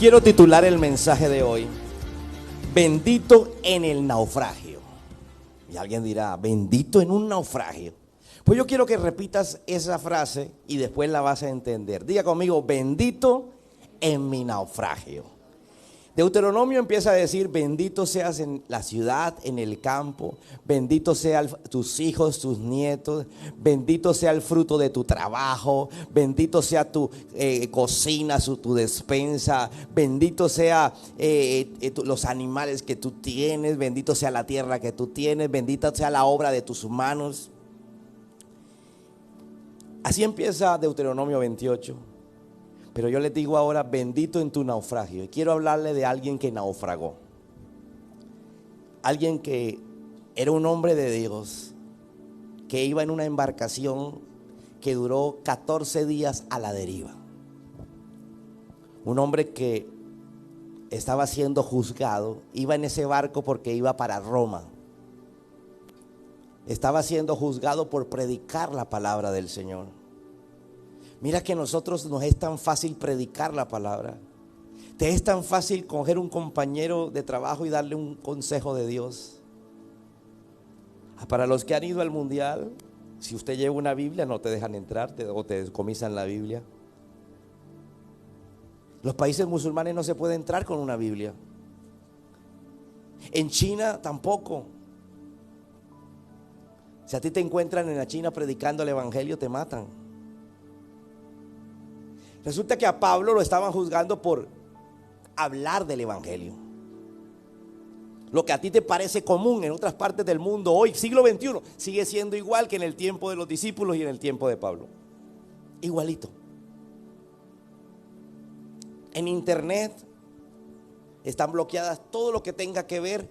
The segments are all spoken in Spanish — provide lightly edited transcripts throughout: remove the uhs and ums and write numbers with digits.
quiero titular el mensaje de hoy: bendito en el naufragio. Y alguien dirá, bendito en un naufragio. Pues yo quiero que repitas esa frase y después la vas a entender. Diga conmigo, bendito en mi naufragio. Deuteronomio empieza a decir, bendito seas en la ciudad, en el campo, bendito sean tus hijos, tus nietos, bendito sea el fruto de tu trabajo, bendito sea tu cocina, tu despensa, bendito sea los animales que tú tienes, bendito sea la tierra que tú tienes, bendita sea la obra de tus manos. Así empieza Deuteronomio 28. Pero yo les digo ahora, bendito en tu naufragio. Y quiero hablarle de alguien que naufragó. Alguien que era un hombre de Dios, que iba en una embarcación que duró 14 días a la deriva. Un hombre que estaba siendo juzgado, iba en ese barco porque iba para Roma. Estaba siendo juzgado por predicar la palabra del Señor. Mira que a nosotros nos es tan fácil predicar la palabra. Te es tan fácil coger un compañero de trabajo y darle un consejo de Dios. Para los que han ido al mundial, si usted lleva una Biblia no te dejan entrar o te descomisan la Biblia. Los países musulmanes no se puede entrar con una Biblia. En China tampoco. Si a ti te encuentran en la China predicando el evangelio, te matan. Resulta que a Pablo lo estaban juzgando por hablar del evangelio. Lo que a ti te parece común en otras partes del mundo hoy, siglo XXI, sigue siendo igual que en el tiempo de los discípulos y en el tiempo de Pablo. Igualito. En internet están bloqueadas todo lo que tenga que ver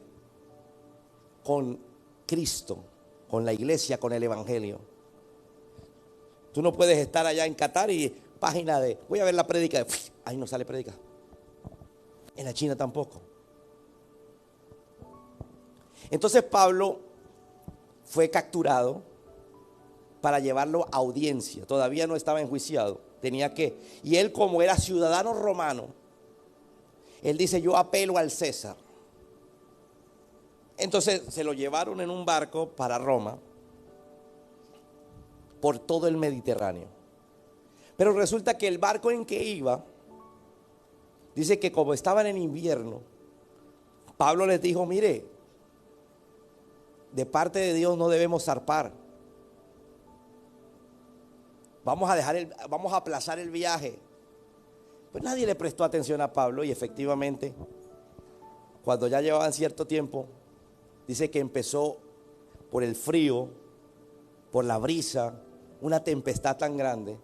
con Cristo, con la iglesia, con el evangelio. Tú no puedes estar allá en Qatar y página de, voy a ver la prédica, ahí no sale prédica. En la China tampoco. Entonces Pablo fue capturado para llevarlo a audiencia. Todavía no estaba enjuiciado. Tenía que, y él, como era ciudadano romano, él dice, yo apelo al César. Entonces se lo llevaron en un barco para Roma por todo el Mediterráneo. Pero resulta que el barco en que iba, dice que como estaban en invierno, Pablo les dijo, mire, de parte de Dios no debemos zarpar. Vamos a aplazar el viaje. Pues nadie le prestó atención a Pablo y efectivamente, cuando ya llevaban cierto tiempo, dice que empezó por el frío, por la brisa, una tempestad tan grande,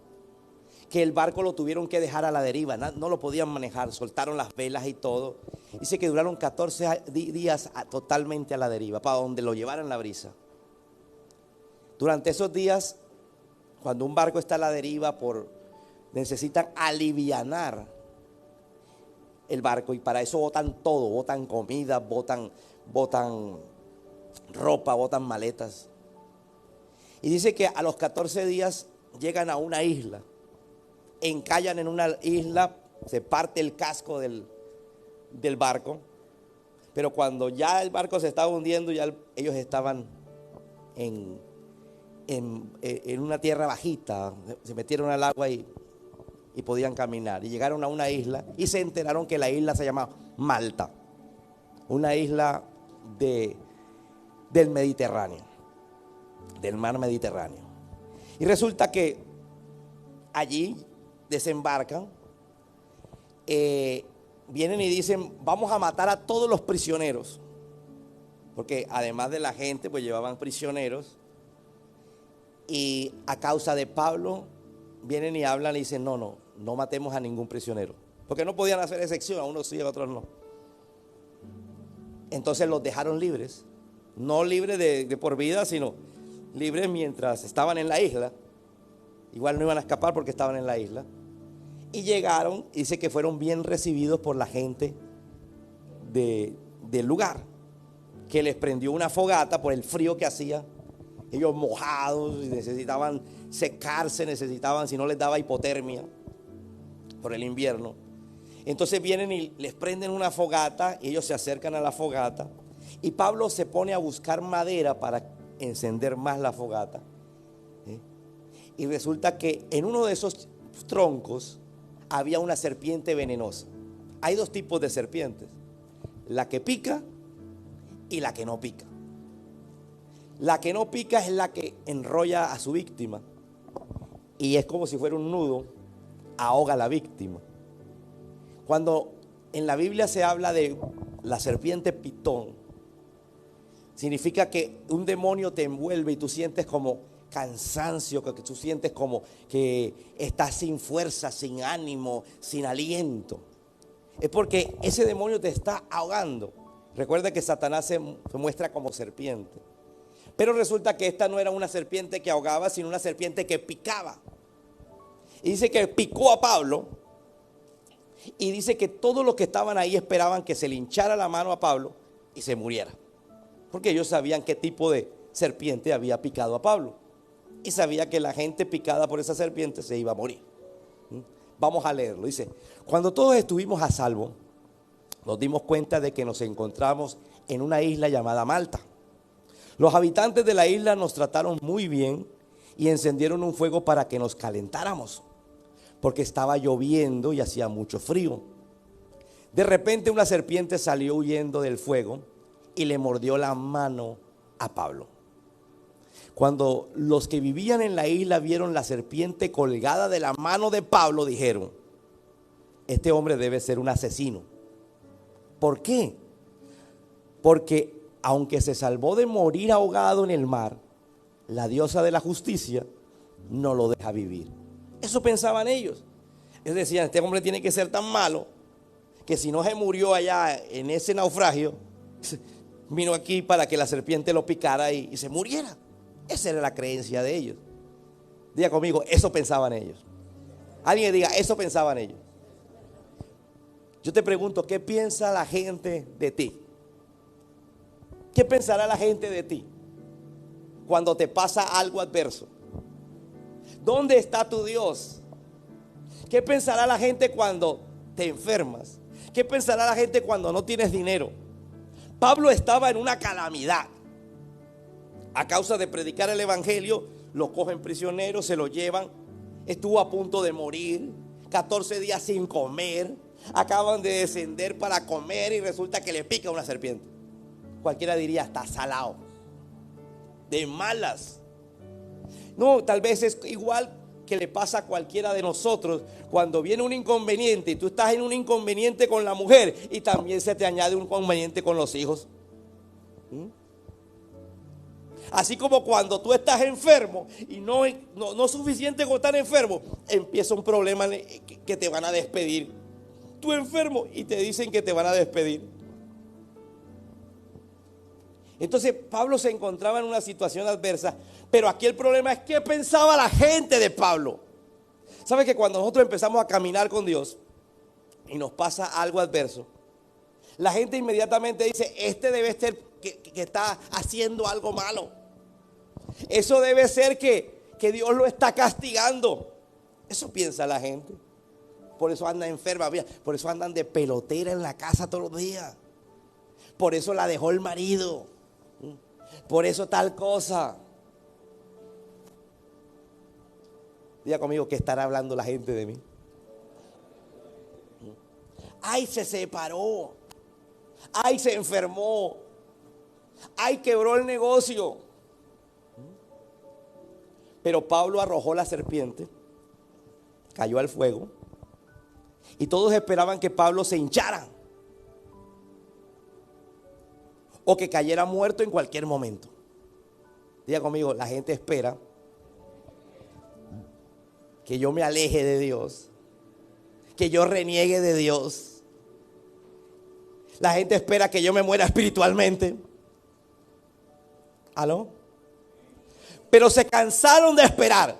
que el barco lo tuvieron que dejar a la deriva, no lo podían manejar, soltaron las velas y todo. Dice que duraron 14 días totalmente a la deriva, para donde lo llevaran la brisa. Durante esos días, cuando un barco está a la deriva, necesitan alivianar el barco y para eso botan todo, botan comida, botan ropa, botan maletas. Y dice que a los 14 días llegan a una isla. Encallan en una isla, se parte el casco del barco, pero cuando ya el barco se estaba hundiendo, ya ellos estaban en una tierra bajita, se metieron al agua y podían caminar, y llegaron a una isla y se enteraron que la isla se llama Malta, una isla del Mediterráneo, del mar Mediterráneo. Y resulta que allí desembarcan, vienen y dicen, vamos a matar a todos los prisioneros, porque además de la gente, pues llevaban prisioneros, y a causa de Pablo, vienen y hablan y dicen, no matemos a ningún prisionero, porque no podían hacer excepción, a unos sí, a otros no. Entonces los dejaron libres, no libres de por vida, sino libres mientras estaban en la isla. Igual no iban a escapar porque estaban en la isla. Y llegaron, dice que fueron bien recibidos por la gente del lugar, que les prendió una fogata por el frío que hacía. Ellos mojados, necesitaban secarse, si no les daba hipotermia por el invierno. Entonces vienen y les prenden una fogata y ellos se acercan a la fogata. Y Pablo se pone a buscar madera para encender más la fogata. Y resulta que en uno de esos troncos había una serpiente venenosa. Hay dos tipos de serpientes: la que pica y la que no pica. La que no pica es la que enrolla a su víctima y es como si fuera un nudo, ahoga a la víctima. Cuando en la Biblia se habla de la serpiente pitón, significa que un demonio te envuelve y tú sientes como cansancio, que tú sientes como que estás sin fuerza, sin ánimo, sin aliento. Es porque ese demonio te está ahogando. Recuerda que Satanás se muestra como serpiente. Pero resulta que esta no era una serpiente que ahogaba, sino una serpiente que picaba. Y dice que picó a Pablo. Y dice que todos los que estaban ahí esperaban que se le hinchara la mano a Pablo y se muriera. Porque ellos sabían qué tipo de serpiente había picado a Pablo. Y sabía que la gente picada por esa serpiente se iba a morir. Vamos a leerlo. Dice: cuando todos estuvimos a salvo, nos dimos cuenta de que nos encontramos en una isla llamada Malta. Los habitantes de la isla nos trataron muy bien y encendieron un fuego para que nos calentáramos, porque estaba lloviendo y hacía mucho frío. De repente una serpiente salió huyendo del fuego y le mordió la mano a Pablo. Cuando los que vivían en la isla vieron la serpiente colgada de la mano de Pablo, dijeron: este hombre debe ser un asesino. ¿Por qué? Porque aunque se salvó de morir ahogado en el mar, la diosa de la justicia no lo deja vivir. Eso pensaban ellos. Ellos decían: este hombre tiene que ser tan malo que si no se murió allá en ese naufragio, vino aquí para que la serpiente lo picara y se muriera. Esa era la creencia de ellos. Diga conmigo: eso pensaban ellos. Alguien diga: eso pensaban ellos. Yo te pregunto, ¿qué piensa la gente de ti? ¿Qué pensará la gente de ti cuando te pasa algo adverso? ¿Dónde está tu Dios? ¿Qué pensará la gente cuando te enfermas? ¿Qué pensará la gente cuando no tienes dinero? Pablo estaba en una calamidad. A causa de predicar el evangelio, lo cogen prisionero, se lo llevan. Estuvo a punto de morir, 14 días sin comer. Acaban de descender para comer y resulta que le pica una serpiente. Cualquiera diría: está salado, de malas. No, tal vez es igual que le pasa a cualquiera de nosotros cuando viene un inconveniente y tú estás en un inconveniente con la mujer y también se te añade un inconveniente con los hijos. Así como cuando tú estás enfermo y no es suficiente con estar enfermo, empieza un problema que te van a despedir. Tú enfermo y te dicen que te van a despedir. Entonces Pablo se encontraba en una situación adversa, pero aquí el problema es qué pensaba la gente de Pablo. ¿Sabe que cuando nosotros empezamos a caminar con Dios y nos pasa algo adverso, la gente inmediatamente dice: este debe ser que está haciendo algo malo? Eso debe ser que Dios lo está castigando. Eso piensa la gente. Por eso andan enfermas, por eso andan de pelotera en la casa todos los días. Por eso la dejó el marido. Por eso tal cosa. Diga conmigo: ¿qué estará hablando la gente de mí? Ay, se separó. Ay, se enfermó. Ay, quebró el negocio. Pero Pablo arrojó la serpiente, cayó al fuego, y todos esperaban que Pablo se hinchara o que cayera muerto en cualquier momento. Diga conmigo: la gente espera que yo me aleje de Dios, que yo reniegue de Dios. La gente espera que yo me muera espiritualmente. ¿Aló? Pero se cansaron de esperar.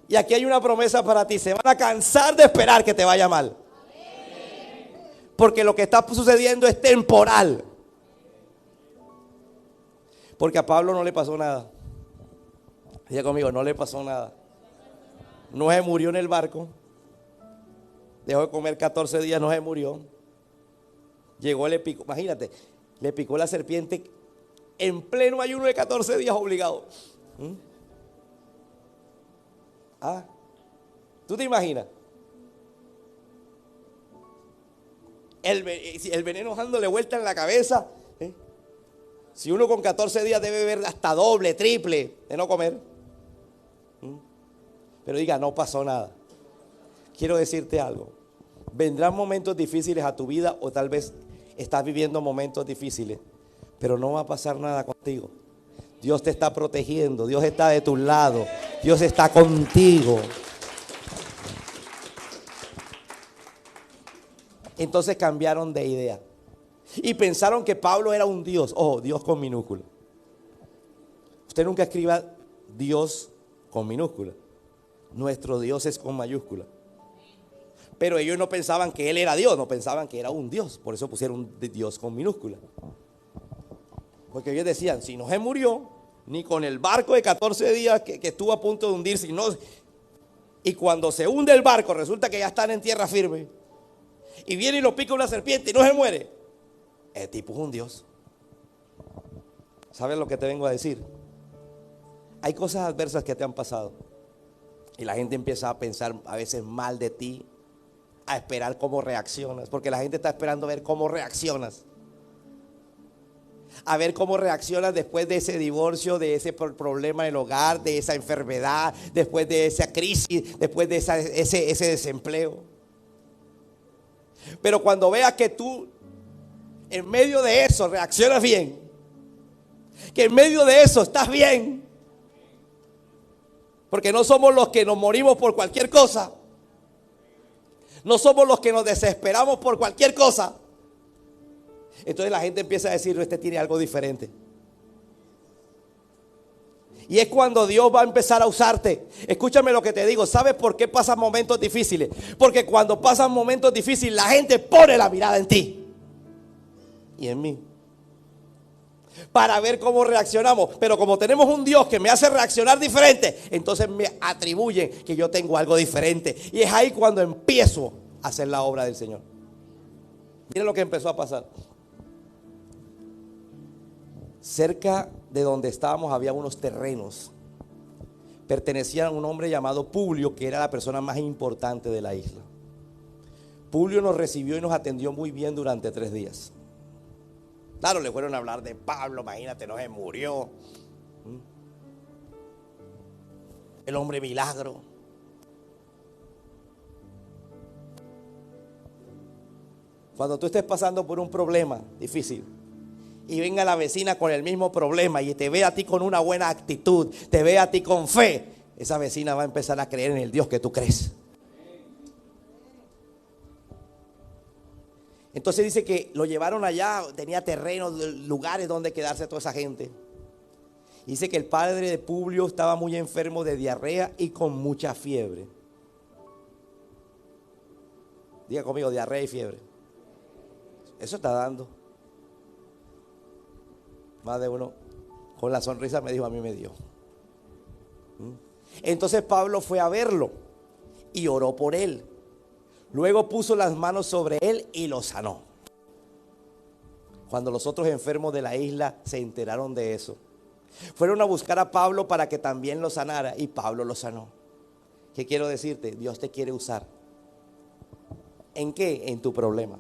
Y aquí hay una promesa para ti: se van a cansar de esperar que te vaya mal. Porque lo que está sucediendo es temporal. Porque a Pablo no le pasó nada. Diga conmigo: no le pasó nada. No se murió en el barco. Dejó de comer 14 días, no se murió. Llegó, le picó, imagínate, le picó la serpiente en pleno ayuno de 14 días obligado. Ah, ¿tú te imaginas? El veneno dándole vuelta en la cabeza. Si uno con 14 días debe beber hasta doble, triple de no comer. Pero diga, no pasó nada. Quiero decirte algo. Vendrán momentos difíciles a tu vida, o tal vez estás viviendo momentos difíciles, pero no va a pasar nada contigo. Dios te está protegiendo, Dios está de tu lado, Dios está contigo. Entonces cambiaron de idea y pensaron que Pablo era un Dios. Ojo, Dios con minúscula. Usted nunca escriba Dios con minúscula. Nuestro Dios es con mayúscula. Pero ellos no pensaban que Él era Dios, no pensaban que era un Dios. Por eso pusieron Dios con minúscula. Porque ellos decían, si no se murió, ni con el barco de 14 días que estuvo a punto de hundirse. Y cuando se hunde el barco, resulta que ya están en tierra firme. Y viene y lo pica una serpiente y no se muere. El tipo es un Dios. ¿Sabes lo que te vengo a decir? Hay cosas adversas que te han pasado. Y la gente empieza a pensar a veces mal de ti, a esperar cómo reaccionas, porque la gente está esperando ver cómo reaccionas. A ver cómo reaccionas después de ese divorcio, de ese problema en el hogar, de esa enfermedad, después de esa crisis, después de ese desempleo. Pero cuando veas que tú en medio de eso reaccionas bien, que en medio de eso estás bien, porque no somos los que nos morimos por cualquier cosa, no somos los que nos desesperamos por cualquier cosa. Entonces la gente empieza a decir, este tiene algo diferente. Y es cuando Dios va a empezar a usarte. Escúchame lo que te digo. ¿Sabes por qué pasan momentos difíciles? Porque cuando pasan momentos difíciles, la gente pone la mirada en ti y en mí, para ver cómo reaccionamos. Pero como tenemos un Dios que me hace reaccionar diferente, entonces me atribuyen que yo tengo algo diferente. Y es ahí cuando empiezo a hacer la obra del Señor. Miren lo que empezó a pasar. Cerca de donde estábamos había unos terrenos. Pertenecían a un hombre llamado Publio, que era la persona más importante de la isla. Publio nos recibió y nos atendió muy bien durante 3 días. Claro, le fueron a hablar de Pablo, imagínate, no se murió. El hombre milagro. Cuando tú estés pasando por un problema difícil y venga la vecina con el mismo problema y te ve a ti con una buena actitud, te ve a ti con fe, esa vecina va a empezar a creer en el Dios que tú crees. Entonces dice que lo llevaron allá, tenía terrenos, lugares donde quedarse toda esa gente. Dice que el padre de Publio estaba muy enfermo de diarrea y con mucha fiebre. Diga conmigo, diarrea y fiebre. Eso está dando. Más de uno con la sonrisa me dijo, a mí me dio. Entonces Pablo fue a verlo y oró por él. Luego puso las manos sobre él y lo sanó. Cuando los otros enfermos de la isla se enteraron de eso, fueron a buscar a Pablo para que también lo sanara, y Pablo lo sanó. ¿Qué quiero decirte? Dios te quiere usar. ¿En qué? En tu problema.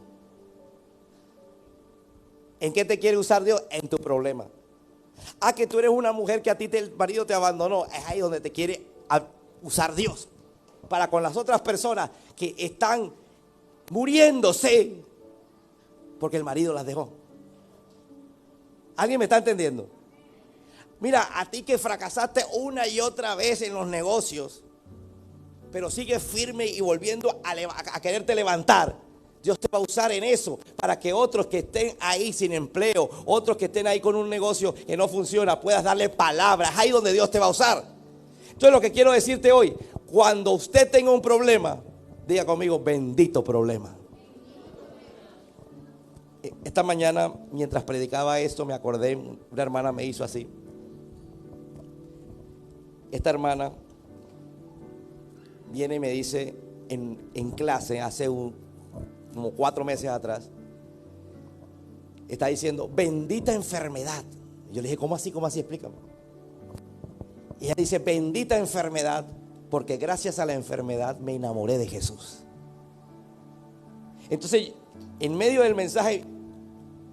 ¿En qué te quiere usar Dios? En tu problema. Ah, que tú eres una mujer que a ti el marido te abandonó. Es ahí donde te quiere usar Dios. Para con las otras personas que están muriéndose porque el marido las dejó. ¿Alguien me está entendiendo? Mira, a ti que fracasaste una y otra vez en los negocios, pero sigues firme y volviendo a quererte levantar, Dios te va a usar en eso para que otros que estén ahí sin empleo, otros que estén ahí con un negocio que no funciona, puedas darle palabras. Ahí donde Dios te va a usar. Entonces lo que quiero decirte hoy, cuando usted tenga un problema, diga conmigo, bendito problema. Esta mañana, mientras predicaba esto, me acordé, una hermana me hizo así. Esta hermana viene y me dice, en clase hace como 4 meses atrás. Está diciendo, bendita enfermedad. Yo le dije, ¿cómo así? ¿Cómo así? Explícame. Y ella dice, bendita enfermedad, porque gracias a la enfermedad me enamoré de Jesús. Entonces, en medio del mensaje,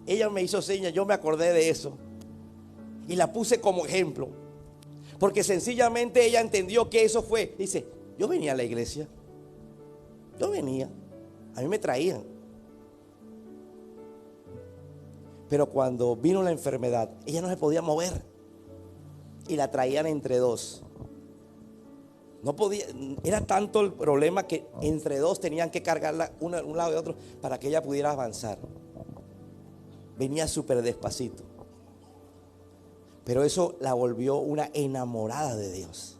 ella me hizo señas, yo me acordé de eso y la puse como ejemplo, porque sencillamente ella entendió que eso fue. Dice, yo venía a la iglesia, a mí me traían, pero cuando vino la enfermedad, ella no se podía mover y la traían entre dos. No podía, era tanto el problema que entre dos tenían que cargarla un lado y otro para que ella pudiera avanzar. Venía súper despacito, pero eso la volvió una enamorada de Dios.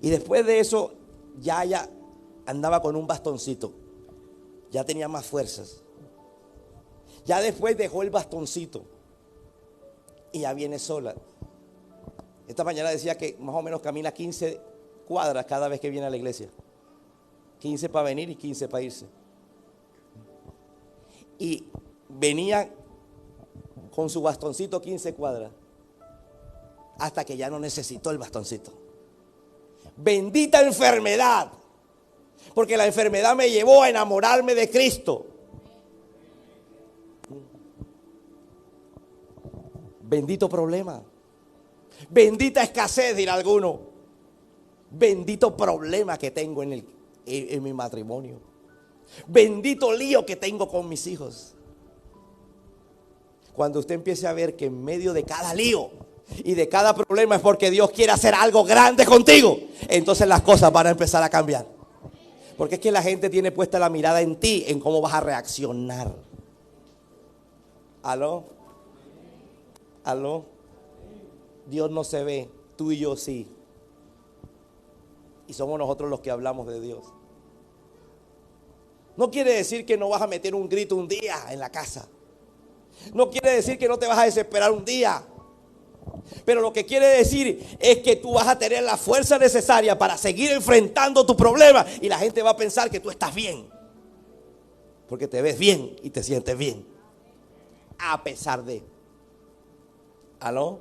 Y después de eso ya ella andaba con un bastoncito, ya tenía más fuerzas. Ya después dejó el bastoncito y ya viene sola. Esta mañana decía que más o menos camina 15 cuadras cada vez que viene a la iglesia. 15 para venir y 15 para irse. Y venía con su bastoncito 15 cuadras hasta que ya no necesitó el bastoncito. Bendita enfermedad, porque la enfermedad me llevó a enamorarme de Cristo. Bendito problema, bendita escasez, dirá alguno. Bendito problema que tengo en mi matrimonio. Bendito lío que tengo con mis hijos. Cuando usted empiece a ver que en medio de cada lío y de cada problema es porque Dios quiere hacer algo grande contigo, entonces las cosas van a empezar a cambiar. Porque es que la gente tiene puesta la mirada en ti, en cómo vas a reaccionar. ¿Aló? ¿Aló? Dios no se ve, tú y yo sí. Y somos nosotros los que hablamos de Dios. No quiere decir que no vas a meter un grito un día en la casa. No quiere decir que no te vas a desesperar un día. Pero lo que quiere decir es que tú vas a tener la fuerza necesaria para seguir enfrentando tu problema. Y la gente va a pensar que tú estás bien, porque te ves bien y te sientes bien, a pesar de. ¿Aló?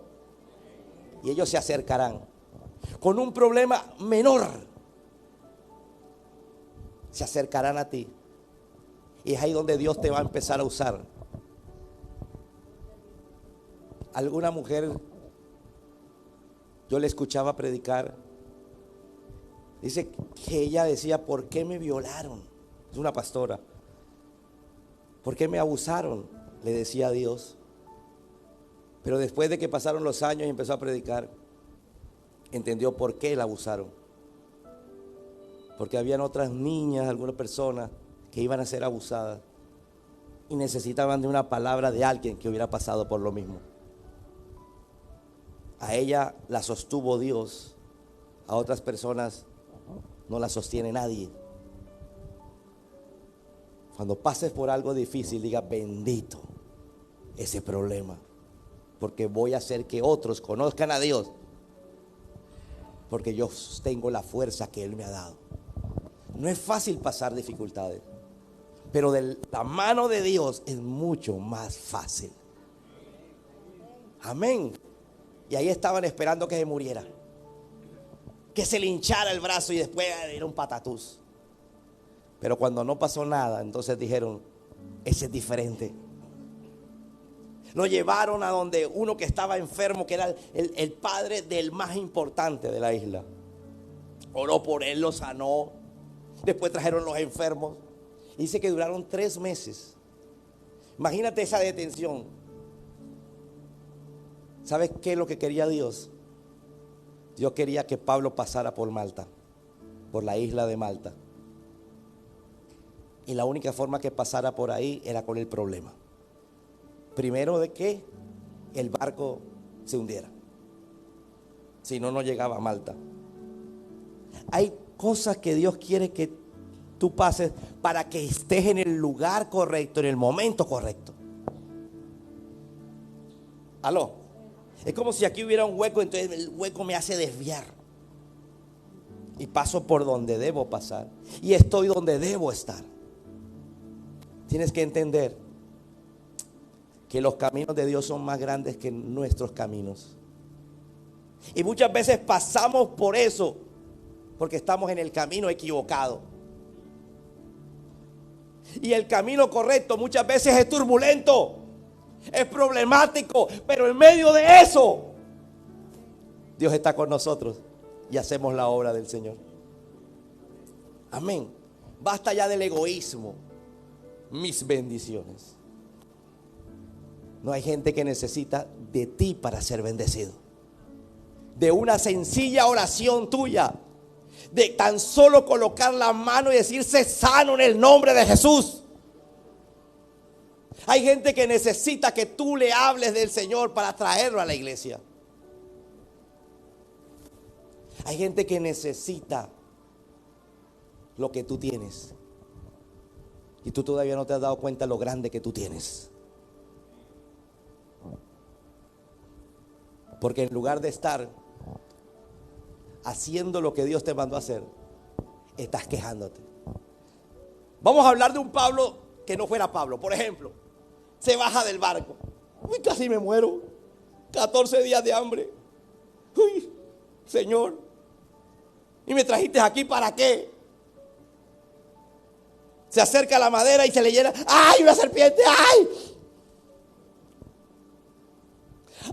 Y ellos se acercarán con un problema menor. Se acercarán a ti. Y es ahí donde Dios te va a empezar a usar. Alguna mujer, yo le escuchaba predicar, dice que ella decía, ¿por qué me violaron? Es una pastora. ¿Por qué me abusaron? Le decía a Dios. Pero después de que pasaron los años y empezó a predicar, entendió por qué la abusaron. Porque habían otras niñas, algunas personas que iban a ser abusadas y necesitaban de una palabra de alguien que hubiera pasado por lo mismo. A ella la sostuvo Dios, a otras personas no la sostiene nadie. Cuando pases por algo difícil, diga, bendito ese problema, porque voy a hacer que otros conozcan a Dios, porque yo tengo la fuerza que Él me ha dado. No es fácil pasar dificultades, pero de la mano de Dios es mucho más fácil. Amén. Y ahí estaban esperando que se muriera, que se le hinchara el brazo y después era un patatús. Pero cuando no pasó nada, entonces dijeron, ese es diferente. Lo llevaron a donde uno que estaba enfermo, que era el padre del más importante de la isla. Oró por él, lo sanó. Después trajeron los enfermos. Dice que duraron 3 meses. Imagínate esa detención. ¿Sabes qué es lo que quería Dios? Dios quería que Pablo pasara por Malta, por la isla de Malta. Y la única forma que pasara por ahí era con el problema. Primero, de que el barco se hundiera. Si no, no llegaba a Malta. Hay cosas que Dios quiere que tú pases para que estés en el lugar correcto, en el momento correcto. ¿Aló? Es como si aquí hubiera un hueco, entonces el hueco me hace desviar. y paso por donde debo pasar y estoy donde debo estar. Tienes que entender que los caminos de Dios son más grandes que nuestros caminos. Y muchas veces pasamos por eso porque estamos en el camino equivocado. Y el camino correcto muchas veces es turbulento, es problemático, pero en medio de eso Dios está con nosotros y hacemos la obra del Señor. Amén. Basta ya del egoísmo. Mis bendiciones. No hay gente que necesita de ti para ser bendecido. De una sencilla oración tuya, de tan solo colocar la mano y decirse sano en el nombre de Jesús. Hay gente que necesita que tú le hables del Señor para traerlo a la iglesia. Hay gente que necesita lo que tú tienes. Y tú todavía no te has dado cuenta lo grande que tú tienes. Porque en lugar de estar haciendo lo que Dios te mandó a hacer, estás quejándote. Vamos a hablar de un Pablo que no fuera Pablo. Por ejemplo, se baja del barco. Uy, casi me muero. 14 días de hambre. Uy, Señor. ¿Y me trajiste aquí para qué? Se acerca a la madera y se le llena. ¡Ay, una serpiente! ¡Ay!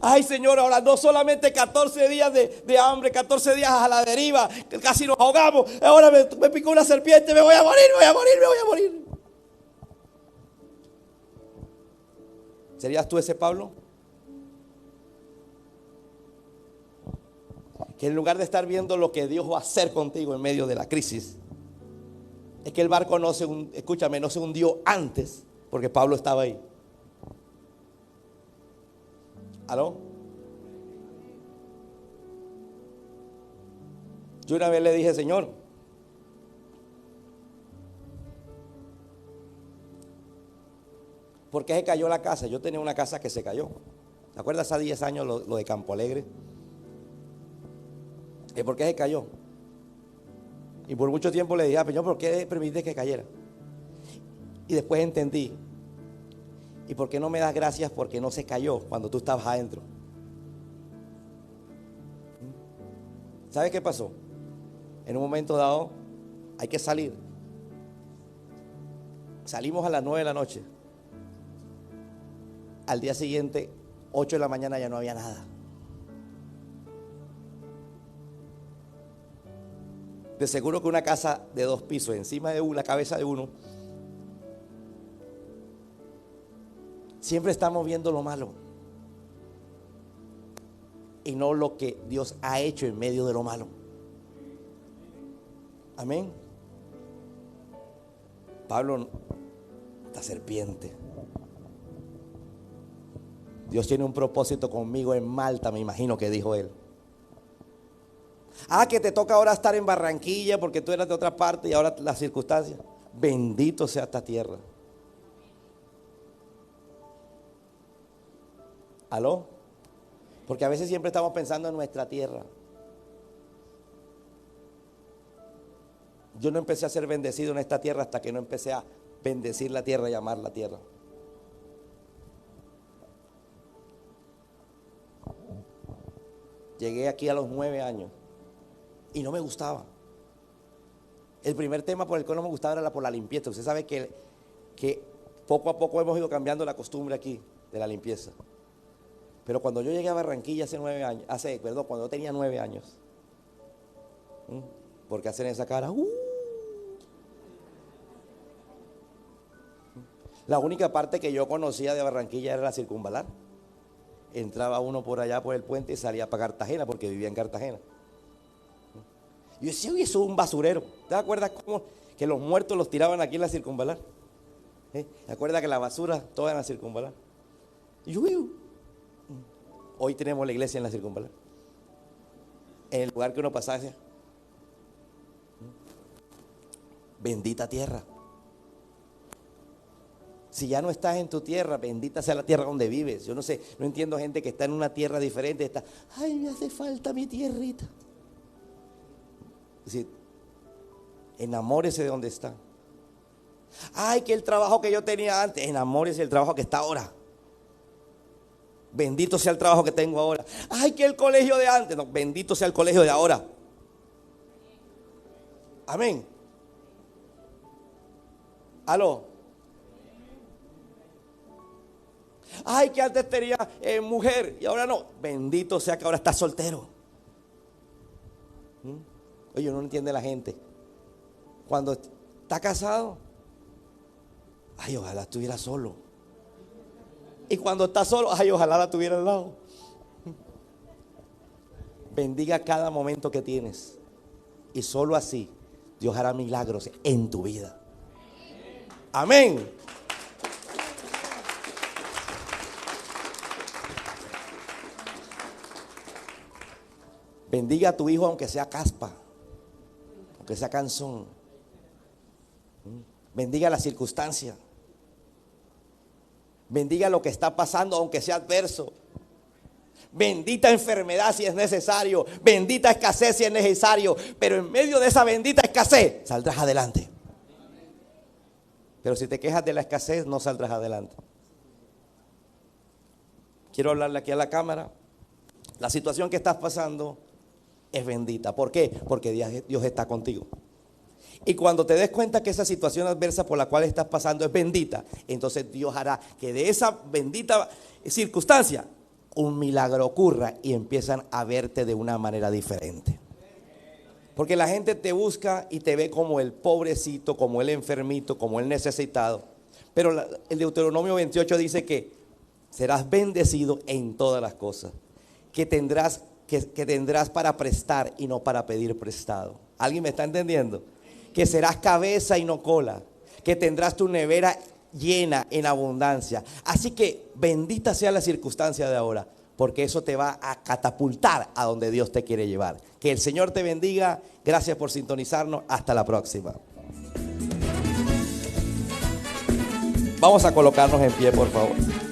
Ay, Señor, ahora no solamente 14 días de hambre, 14 días a la deriva, que casi nos ahogamos. Ahora me picó una serpiente, me voy a morir, me voy a morir, me voy a morir. ¿Serías tú ese Pablo? Que en lugar de estar viendo lo que Dios va a hacer contigo en medio de la crisis, es que el barco no se hundió antes, porque Pablo estaba ahí. ¿Aló? Yo una vez le dije, Señor, ¿por qué se cayó la casa? Yo tenía una casa que se cayó. ¿Te acuerdas hace 10 años lo de Campo Alegre? ¿Y por qué se cayó? Y por mucho tiempo le dije, Señor, ¿por qué permitiste que cayera? Y después entendí. ¿Y por qué no me das gracias porque no se cayó cuando tú estabas adentro? ¿Sabes qué pasó? En un momento dado hay que salir. Salimos a las 9 de la noche. Al día siguiente, 8 de la mañana ya no había nada. De seguro que una casa de 2 pisos encima de la cabeza de uno. Siempre estamos viendo lo malo y no lo que Dios ha hecho en medio de lo malo. Amén. Pablo, esta serpiente. Dios tiene un propósito conmigo en Malta, me imagino que dijo él. Que te toca ahora estar en Barranquilla porque tú eras de otra parte y ahora las circunstancias. Bendito sea esta tierra. ¿Aló? Porque a veces siempre estamos pensando en nuestra tierra. Yo no empecé a ser bendecido en esta tierra hasta que no empecé a bendecir la tierra y amar la tierra. Llegué aquí a los 9 años y no me gustaba. El primer tema por el cual no me gustaba era por la limpieza. Usted sabe que poco a poco hemos ido cambiando la costumbre aquí de la limpieza. Pero cuando yo llegué a Barranquilla hace 9 años, cuando yo tenía 9 años, ¿por qué hacen esa cara? La única parte que yo conocía de Barranquilla era la circunvalar. Entraba uno por allá por el puente y salía para Cartagena porque vivía en Cartagena. Yo decía, uy, eso es un basurero. ¿Te acuerdas cómo que los muertos los tiraban aquí en la circunvalar? ¿Te acuerdas que la basura toda en la circunvalar? Y yo, hoy tenemos la iglesia en la circunvalar. En el lugar que uno pasaba, bendita tierra. Si ya no estás en tu tierra, bendita sea la tierra donde vives. Yo no sé, no entiendo gente que está en una tierra diferente. Está, ay, me hace falta mi tierrita. Es decir, enamórese de donde está. Ay, que el trabajo que yo tenía antes, enamórese del trabajo que está ahora. Bendito sea el trabajo que tengo ahora. Ay, que el colegio de antes, no, bendito sea el colegio de ahora. Amén. Aló. Ay, que antes tenía mujer y ahora no. Bendito sea que ahora está soltero. Oye, no entiende la gente. Cuando está casado, ay, ojalá estuviera solo. Y cuando está solo, ay, ojalá la tuviera al lado. Bendiga cada momento que tienes. Y solo así Dios hará milagros en tu vida. Amén. Bendiga a tu hijo aunque sea caspa, aunque sea cansón. Bendiga la circunstancia. Bendiga lo que está pasando aunque sea adverso. Bendita enfermedad si es necesario. Bendita escasez si es necesario. Pero en medio de esa bendita escasez saldrás adelante. Pero si te quejas de la escasez no saldrás adelante. Quiero hablarle aquí a la cámara. La situación que estás pasando es bendita. ¿Por qué? Porque Dios está contigo. Y cuando te des cuenta que esa situación adversa por la cual estás pasando es bendita, entonces Dios hará que de esa bendita circunstancia un milagro ocurra y empiezan a verte de una manera diferente. Porque la gente te busca y te ve como el pobrecito, como el enfermito, como el necesitado. Pero el Deuteronomio 28 dice que serás bendecido en todas las cosas. Que tendrás para prestar y no para pedir prestado. ¿Alguien me está entendiendo? Que serás cabeza y no cola. Que tendrás tu nevera llena en abundancia. Así que bendita sea la circunstancia de ahora, porque eso te va a catapultar a donde Dios te quiere llevar. Que el Señor te bendiga. Gracias por sintonizarnos. Hasta la próxima. Vamos a colocarnos en pie, por favor.